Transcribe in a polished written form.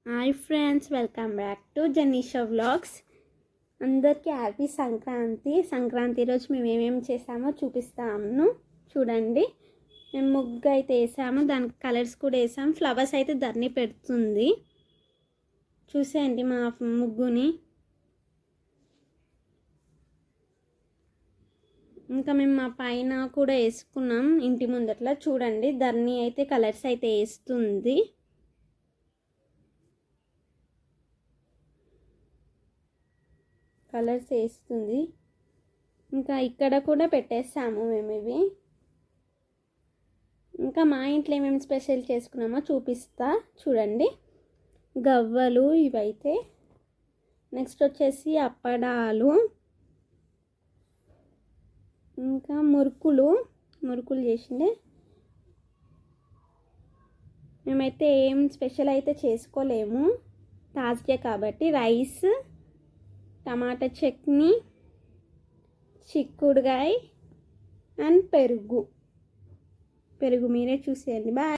Hi friends, welcome back to Janisha vlogs. అందరికీ happy Sankranti రోజు మేము ఏమేమి చేసామో చూపిస్తాము. చూడండి, మేము ముగ్గు అయితే వేసాము, దానికి కలర్స్ కూడా వేసాము. ఫ్లవర్స్ అయితే ధర్ని పెడుతుంది. చూసేయండి మా ముగ్గుని. ఇంకా మేము మా పైన కూడా వేసుకున్నాం ఇంటి ముందట్లా. చూడండి, ధర్ని అయితే కలర్స్ అయితే వేస్తుంది. కలర్స్ వేస్తుంది. ఇంకా ఇక్కడ కూడా పెట్టేస్తాము మేము ఇవి. ఇంకా మా ఇంట్లో ఏమేమి స్పెషల్ చేసుకున్నామో చూపిస్తా. చూడండి, గవ్వలు ఇవైతే. నెక్స్ట్ వచ్చేసి అప్పడాలు, ఇంకా మురుకులు చేసిండే. మేమైతే ఏం స్పెషల్ అయితే చేసుకోలేము, థర్స్డే కాబట్టి. రైస్, టమాటా చట్నీ, చిక్కుడుకాయ అండ్ పెరుగు మీరే చూసేయండి. బాయ్.